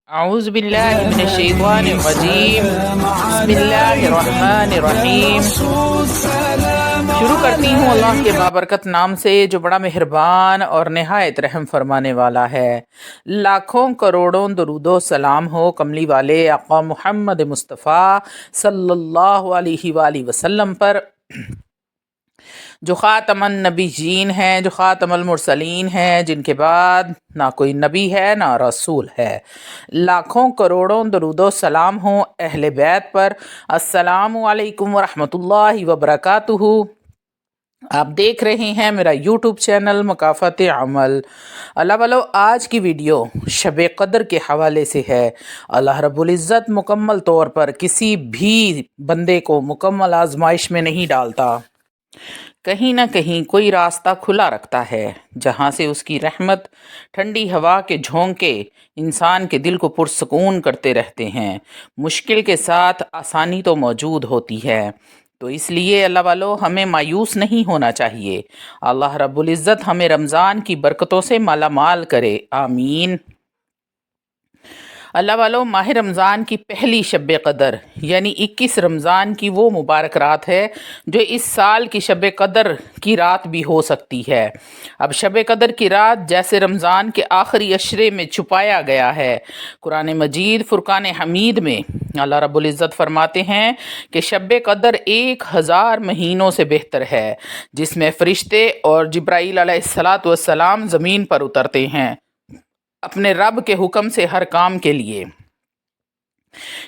اعوذ باللہ من الشیطان الرجیم بسم اللہ الرحمن الرحیم۔ شروع کرتی ہوں اللہ کے بابرکت نام سے جو بڑا مہربان اور نہایت رحم فرمانے والا ہے۔ لاکھوں کروڑوں درود و سلام ہو کملی والے آقا محمد مصطفیٰ صلی اللہ علیہ وآلہ وسلم پر، جو خاتم النبیین ہیں، جو خاتم المرسلین ہیں، جن کے بعد نہ کوئی نبی ہے نہ رسول ہے۔ لاکھوں کروڑوں درود و سلام ہوں اہل بیت پر۔ السلام علیکم ورحمۃ اللہ وبرکاتہ۔ آپ دیکھ رہے ہیں میرا یوٹیوب چینل مکافات عمل۔ اللہ والو، آج کی ویڈیو شب قدر کے حوالے سے ہے۔ اللہ رب العزت مکمل طور پر کسی بھی بندے کو مکمل آزمائش میں نہیں ڈالتا، کہیں نہ کہیں کوئی راستہ کھلا رکھتا ہے جہاں سے اس کی رحمت، ٹھنڈی ہوا کے جھونکے انسان کے دل کو پرسکون کرتے رہتے ہیں۔ مشکل کے ساتھ آسانی تو موجود ہوتی ہے، تو اس لیے اللہ والو ہمیں مایوس نہیں ہونا چاہیے۔ اللہ رب العزت ہمیں رمضان کی برکتوں سے مالا مال کرے، آمین۔ اللہ والو، ماہ رمضان کی پہلی شب قدر یعنی 21 رمضان کی وہ مبارک رات ہے جو اس سال کی شب قدر کی رات بھی ہو سکتی ہے۔ اب شب قدر کی رات جیسے رمضان کے آخری عشرے میں چھپایا گیا ہے، قرآن مجید فرقان حمید میں اللہ رب العزت فرماتے ہیں کہ شب قدر 1000 مہینوں سے بہتر ہے، جس میں فرشتے اور جبرائیل علیہ السلام زمین پر اترتے ہیں اپنے رب کے حکم سے ہر کام کے لیے۔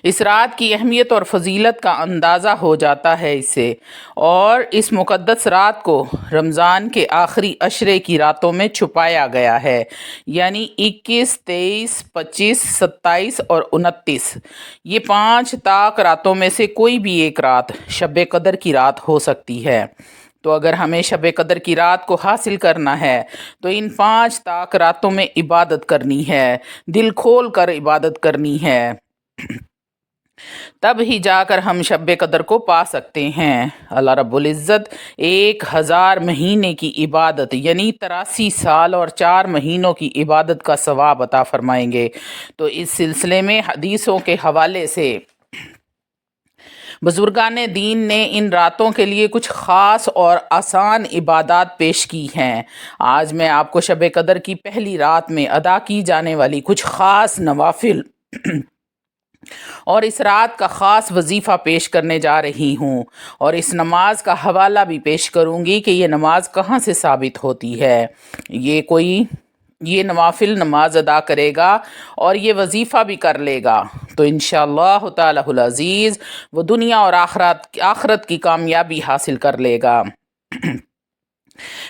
اس رات کی اہمیت اور فضیلت کا اندازہ ہو جاتا ہے اس سے، اور اس مقدس رات کو رمضان کے آخری عشرے کی راتوں میں چھپایا گیا ہے، یعنی 21، 23، 25، 27 اور 29۔ یہ 5 طاق راتوں میں سے کوئی بھی ایک رات شب قدر کی رات ہو سکتی ہے۔ تو اگر ہمیں شب قدر کی رات کو حاصل کرنا ہے تو ان 5 طاق راتوں میں عبادت کرنی ہے، دل کھول کر عبادت کرنی ہے، تب ہی جا کر ہم شب قدر کو پا سکتے ہیں۔ اللہ رب العزت 1000 مہینے کی عبادت یعنی 83 سال اور 4 مہینوں کی عبادت کا ثواب عطا فرمائیں گے۔ تو اس سلسلے میں حدیثوں کے حوالے سے بزرگان دین نے ان راتوں کے لیے کچھ خاص اور آسان عبادات پیش کی ہیں۔ آج میں آپ کو شب قدر کی پہلی رات میں ادا کی جانے والی کچھ خاص نوافل اور اس رات کا خاص وظیفہ پیش کرنے جا رہی ہوں، اور اس نماز کا حوالہ بھی پیش کروں گی کہ یہ نماز کہاں سے ثابت ہوتی ہے۔ یہ نوافل نماز ادا کرے گا اور یہ وظیفہ بھی کر لے گا تو انشاءاللہ تعالی العزیز وہ دنیا اور آخرت کی کامیابی حاصل کر لے گا۔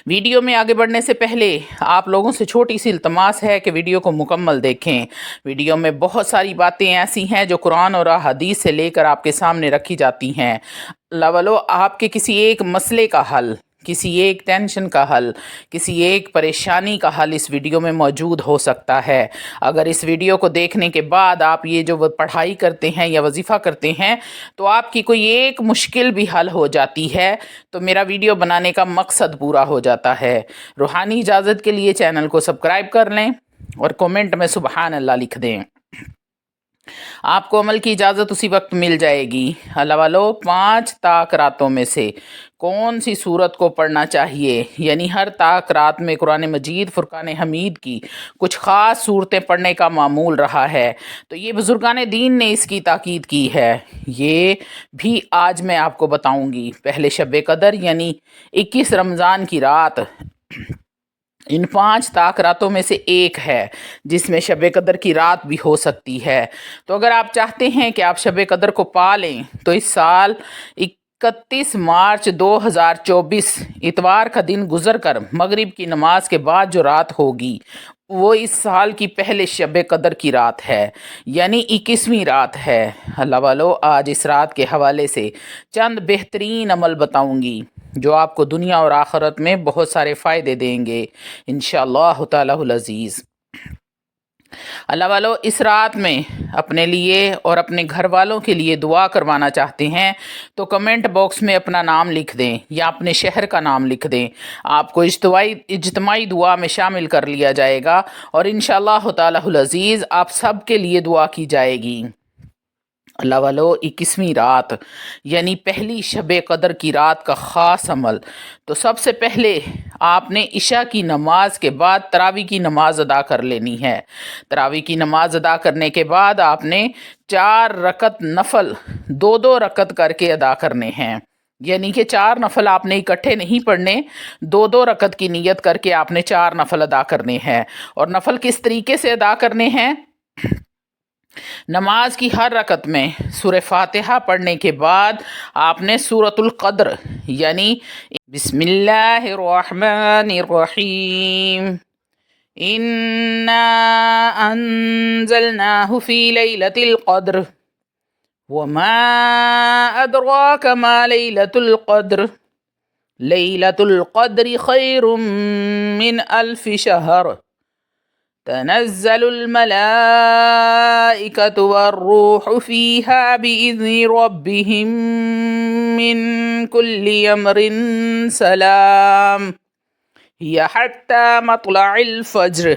ویڈیو میں آگے بڑھنے سے پہلے آپ لوگوں سے چھوٹی سی التماس ہے کہ ویڈیو کو مکمل دیکھیں۔ ویڈیو میں بہت ساری باتیں ایسی ہیں جو قرآن اور حدیث سے لے کر آپ کے سامنے رکھی جاتی ہیں۔ اللہ والو، آپ کے کسی ایک مسئلے کا حل، کسی ایک ٹینشن کا حل، کسی ایک پریشانی کا حل اس ویڈیو میں موجود ہو سکتا ہے۔ اگر اس ویڈیو کو دیکھنے کے بعد آپ یہ جو پڑھائی کرتے ہیں یا وظیفہ کرتے ہیں تو آپ کی کوئی ایک مشکل بھی حل ہو جاتی ہے تو میرا ویڈیو بنانے کا مقصد پورا ہو جاتا ہے۔ روحانی اجازت کے لیے چینل کو سبسکرائب کر لیں اور کومنٹ میں سبحان اللہ لکھ دیں، آپ کو عمل کی اجازت اسی وقت مل جائے گی۔ اللہ والو، 5 طاق راتوں میں سے کون سی صورت کو پڑھنا چاہیے، یعنی ہر طاق رات میں قرآن مجید فرقان حمید کی کچھ خاص صورتیں پڑھنے کا معمول رہا ہے، تو یہ بزرگان دین نے اس کی تاکید کی ہے۔ یہ بھی آج میں آپ کو بتاؤں گی۔ پہلے شب قدر یعنی 21 رمضان کی رات ان 5 طاق راتوں میں سے ایک ہے جس میں شب قدر کی رات بھی ہو سکتی ہے۔ تو اگر آپ چاہتے ہیں کہ آپ شب قدر کو پا لیں تو اس سال 31 مارچ 2024 اتوار کا دن گزر کر مغرب کی نماز کے بعد جو رات ہوگی وہ اس سال کی پہلے شب قدر کی رات ہے، یعنی 21ویں رات ہے۔ اللہ والو، آج اس رات کے حوالے سے چند بہترین عمل بتاؤں گی جو آپ کو دنیا اور آخرت میں بہت سارے فائدے دیں گے انشاءاللہ تعالی العزیز۔ اللہ والو، اس رات میں اپنے لیے اور اپنے گھر والوں کے لیے دعا کروانا چاہتے ہیں تو کمنٹ باکس میں اپنا نام لکھ دیں یا اپنے شہر کا نام لکھ دیں. آپ کو اجتماعی دعا میں شامل کر لیا جائے گا اور انشاءاللہ تعالی العزیز آپ سب کے لیے دعا کی جائے گی. اللہ والو 21ویں رات یعنی پہلی شب قدر کی رات کا خاص عمل. تو سب سے پہلے آپ نے عشاء کی نماز کے بعد تراویح کی نماز ادا کر لینی ہے. تراویح کی نماز ادا کرنے کے بعد آپ نے 4 رکعت نفل 2 رکعت کر کے ادا کرنے ہیں. یعنی کہ 4 نفل آپ نے اکٹھے نہیں پڑھنے، 2 رکعت کی نیت کر کے آپ نے 4 نفل ادا کرنے ہیں. اور نفل کس طریقے سے ادا کرنے ہیں؟ نماز کی ہر رکعت میں سورہ فاتحہ پڑھنے کے بعد آپ نے سورۃ القدر یعنی بسم اللہ الرحمن الرحیم انا انزلناہ فی لیلۃ القدر وما ادراک ما لیلۃ القدر لیلۃ القدر خیر من الف شہر تنزل الملائكة والروح فيها بإذن ربهم من كل أمر سلام هي حتى مطلع الفجر.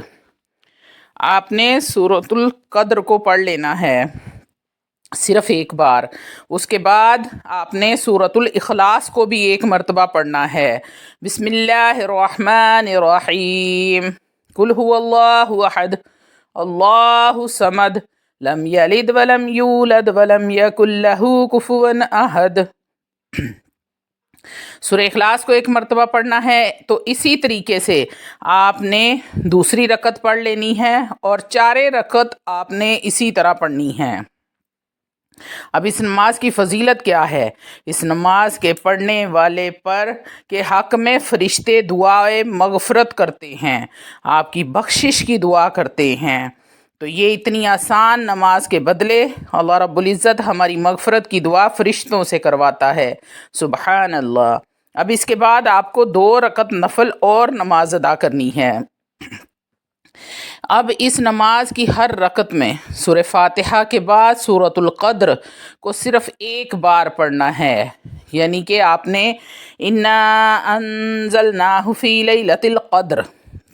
آپ نے سورۃ القدر کو پڑھ لینا ہے صرف ایک بار. اس کے بعد آپ نے سورۃ الاخلاص کو بھی ایک مرتبہ پڑھنا ہے. بسم اللہ الرحمن الرحیم قل هو اللہ احد اللہ صمد لم یلد ولم یولد ولم یکن لہ کفوا احد. سورہ اخلاص کو ایک مرتبہ پڑھنا ہے. تو اسی طریقے سے آپ نے دوسری رکعت پڑھ لینی ہے اور 4 رکعت آپ نے اسی طرح پڑھنی ہے. اب اس نماز کی فضیلت کیا ہے؟ اس نماز کے پڑھنے والے پر کے حق میں فرشتے دعائے مغفرت کرتے ہیں، آپ کی بخشش کی دعا کرتے ہیں. تو یہ اتنی آسان نماز کے بدلے اللہ رب العزت ہماری مغفرت کی دعا فرشتوں سے کرواتا ہے. سبحان اللہ. اب اس کے بعد آپ کو 2 رکعت نفل اور نماز ادا کرنی ہے. اب اس نماز کی ہر رکعت میں سورہ فاتحہ کے بعد سورۃ القدر کو صرف ایک بار پڑھنا ہے. یعنی کہ آپ نے انا انزلناہ فی لیلۃ القدر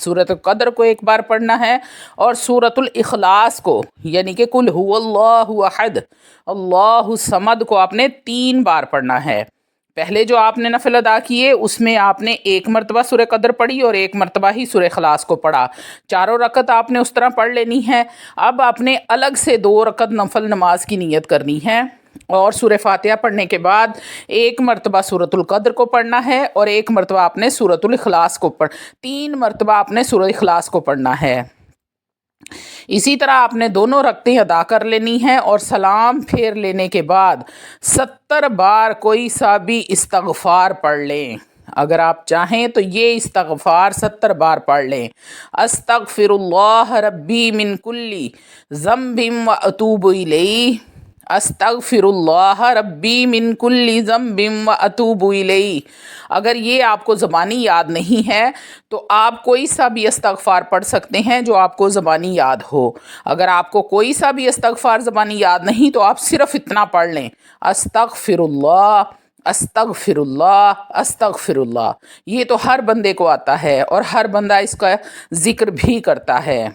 سورۃ القدر کو ایک بار پڑھنا ہے اور سورۃ الاخلاص کو یعنی کہ قل هو اللہ احد اللہ صمد کو آپ نے 3 بار پڑھنا ہے. پہلے جو آپ نے نفل ادا کیے اس میں آپ نے 1 مرتبہ سورہ قدر پڑھی اور 1 مرتبہ ہی سورہ اخلاص کو پڑھا. 4 رکعت آپ نے اس طرح پڑھ لینی ہے. اب آپ نے الگ سے 2 رکعت نفل نماز کی نیت کرنی ہے اور سورہ فاتحہ پڑھنے کے بعد 1 مرتبہ سورۃ القدر کو پڑھنا ہے اور 1 مرتبہ آپ نے سورۃ الاخلاص کو 3 مرتبہ آپ نے سورۃ اخلاص کو پڑھنا ہے. اسی طرح آپ نے دونوں رکعتیں ادا کر لینی ہیں اور سلام پھیر لینے کے بعد 70 بار کوئی سا بھی استغفار پڑھ لیں. اگر آپ چاہیں تو یہ استغفار 70 بار پڑھ لیں. استغفر اللہ ربی من کل ذنب و اتوب الیہ استغفر اللہ ربی من کل ذنب و اتوب الیہ. اگر یہ آپ کو زبانی یاد نہیں ہے تو آپ کوئی سا بھی استغفار پڑھ سکتے ہیں جو آپ کو زبانی یاد ہو. اگر آپ کو کوئی سا بھی استغفار زبانی یاد نہیں تو آپ صرف اتنا پڑھ لیں استغفر اللہ استغفر اللہ استغفر اللہ. یہ تو ہر بندے کو آتا ہے اور ہر بندہ اس کا ذکر بھی کرتا ہے.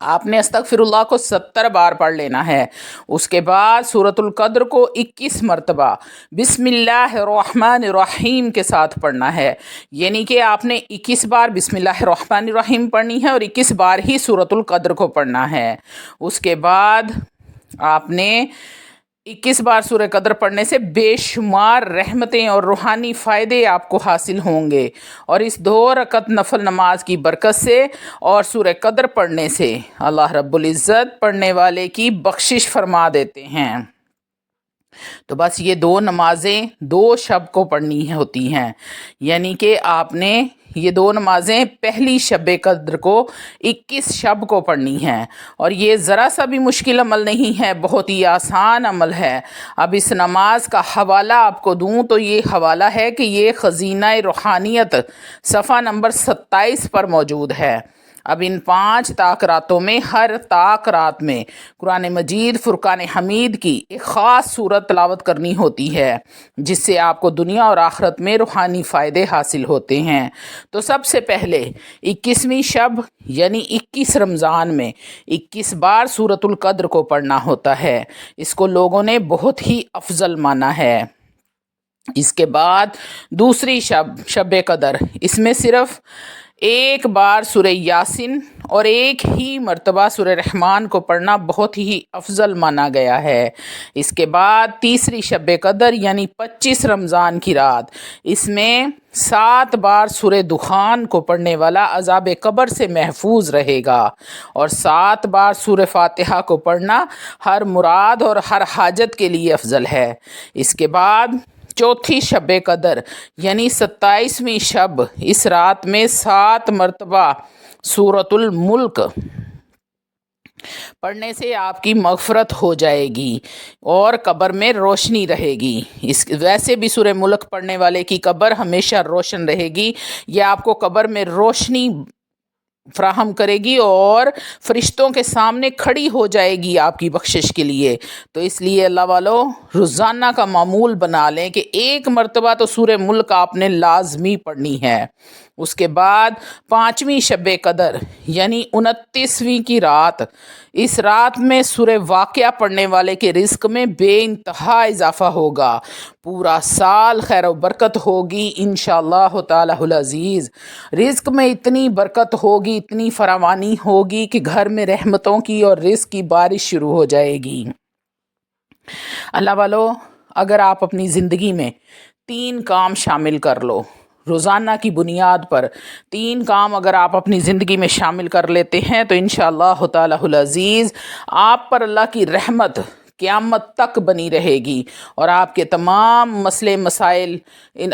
آپ نے استغفر اللہ کو 70 بار پڑھ لینا ہے. اس کے بعد سورۃ القدر کو 21 مرتبہ بسم اللہ الرحمن الرحیم کے ساتھ پڑھنا ہے. یعنی کہ آپ نے 21 بار بسم اللہ الرحمن الرحیم پڑھنی ہے اور 21 بار ہی سورۃ القدر کو پڑھنا ہے. اس کے بعد آپ نے 21 بار سورہ قدر پڑھنے سے بے شمار رحمتیں اور روحانی فائدے آپ کو حاصل ہوں گے. اور اس 2 رکعت نفل نماز کی برکت سے اور سورہ قدر پڑھنے سے اللہ رب العزت پڑھنے والے کی بخشش فرما دیتے ہیں. تو بس یہ 2 نمازیں 2 شب کو پڑھنی ہوتی ہیں. یعنی کہ آپ نے یہ 2 نمازیں پہلی شب قدر کو 21 شب کو پڑھنی ہیں اور یہ ذرا سا بھی مشکل عمل نہیں ہے، بہت ہی آسان عمل ہے. اب اس نماز کا حوالہ آپ کو دوں تو یہ حوالہ ہے کہ یہ خزینہ روحانیت صفحہ نمبر 27 پر موجود ہے. اب ان 5 طاق راتوں میں ہر طاق رات میں قرآن مجید فرقان حمید کی ایک خاص صورت تلاوت کرنی ہوتی ہے، جس سے آپ کو دنیا اور آخرت میں روحانی فائدے حاصل ہوتے ہیں۔ تو سب سے پہلے 21ویں شب یعنی 21 رمضان میں 21 بار سورۃ القدر کو پڑھنا ہوتا ہے۔ اس کو لوگوں نے بہت ہی افضل مانا ہے۔ اس کے بعد دوسری شب قدر، اس میں صرف ایک بار سورہ یاسین اور ایک ہی مرتبہ سورہ رحمان کو پڑھنا بہت ہی افضل مانا گیا ہے۔ اس کے بعد تیسری شب قدر یعنی 25 رمضان کی رات، اس میں 7 بار سورہ دخان کو پڑھنے والا عذاب قبر سے محفوظ رہے گا، اور 7 بار سورہ فاتحہ کو پڑھنا ہر مراد اور ہر حاجت کے لیے افضل ہے۔ اس کے بعد چوتھی شب قدر یعنی 27ویں شب، اس رات میں 7 مرتبہ سورۃ الملک پڑھنے سے آپ کی مغفرت ہو جائے گی اور قبر میں روشنی رہے گی۔ ویسے بھی سورہ ملک پڑھنے والے کی قبر ہمیشہ روشن رہے گی، یہ آپ کو قبر میں روشنی فراہم کرے گی اور فرشتوں کے سامنے کھڑی ہو جائے گی آپ کی بخشش کے لیے۔ تو اس لیے اللہ والو روزانہ کا معمول بنا لیں کہ ایک مرتبہ تو سورہ ملک آپ نے لازمی پڑھنی ہے۔ اس کے بعد 5ویں شب قدر یعنی 29ویں کی رات، اس رات میں سورہ واقعہ پڑھنے والے کے رزق میں بے انتہا اضافہ ہوگا، پورا سال خیر و برکت ہوگی انشاءاللہ تعالی العزیز۔ رزق میں اتنی برکت ہوگی، اتنی فراوانی ہوگی کہ گھر میں رحمتوں کی اور رزق کی بارش شروع ہو جائے گی۔ اللہ والو، اگر آپ اپنی زندگی میں 3 کام شامل کر لو، روزانہ کی بنیاد پر 3 کام اگر آپ اپنی زندگی میں شامل کر لیتے ہیں تو انشاءاللہ تعالی العزیز آپ پر اللہ کی رحمت قیامت تک بنی رہے گی، اور آپ کے تمام مسئلے مسائل،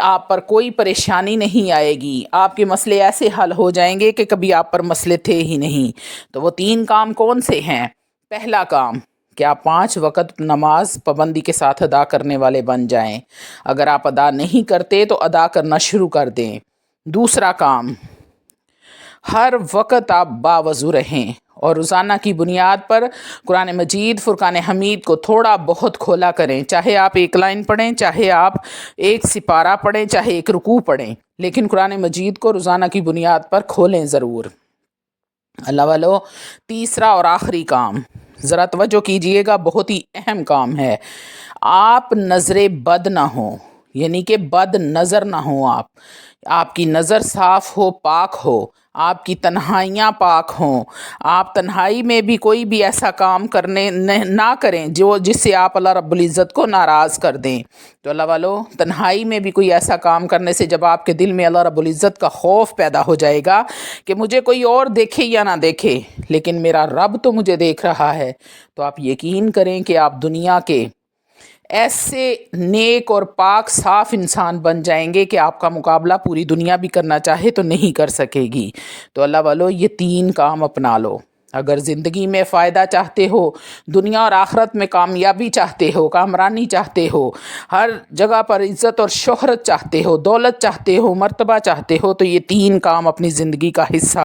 آپ پر کوئی پریشانی نہیں آئے گی۔ آپ کے مسئلے ایسے حل ہو جائیں گے کہ کبھی آپ پر مسئلے تھے ہی نہیں۔ تو وہ 3 کام کون سے ہیں؟ پہلا کام کہ آپ 5 وقت نماز پابندی کے ساتھ ادا کرنے والے بن جائیں۔ اگر آپ ادا نہیں کرتے تو ادا کرنا شروع کر دیں۔ دوسرا کام، ہر وقت آپ باوضو رہیں اور روزانہ کی بنیاد پر قرآن مجید فرقان حمید کو تھوڑا بہت کھولا کریں، چاہے آپ 1 لائن پڑھیں، چاہے آپ 1 سپارہ پڑھیں، چاہے 1 رکوع پڑھیں، لیکن قرآن مجید کو روزانہ کی بنیاد پر کھولیں ضرور۔ اللہ والو، تیسرا اور آخری کام، ذرا توجہ کیجئے گا، بہت ہی اہم کام ہے۔ آپ نظر بد نہ ہوں، یعنی کہ بد نظر نہ ہوں، آپ کی نظر صاف ہو، پاک ہو، آپ کی تنہائیاں پاک ہوں، آپ تنہائی میں بھی کوئی بھی ایسا کام نہ کریں جس سے آپ اللہ رب العزت کو ناراض کر دیں۔ تو اللہ والو، تنہائی میں بھی کوئی ایسا کام کرنے سے جب آپ کے دل میں اللہ رب العزت کا خوف پیدا ہو جائے گا کہ مجھے کوئی اور دیکھے یا نہ دیکھے لیکن میرا رب تو مجھے دیکھ رہا ہے، تو آپ یقین کریں کہ آپ دنیا کے ایسے نیک اور پاک صاف انسان بن جائیں گے کہ آپ کا مقابلہ پوری دنیا بھی کرنا چاہے تو نہیں کر سکے گی۔ تو اللہ والو، یہ 3 کام اپنا لو۔ اگر زندگی میں فائدہ چاہتے ہو، دنیا اور آخرت میں کامیابی چاہتے ہو، کامرانی چاہتے ہو، ہر جگہ پر عزت اور شہرت چاہتے ہو، دولت چاہتے ہو، مرتبہ چاہتے ہو، تو یہ 3 کام اپنی زندگی کا حصہ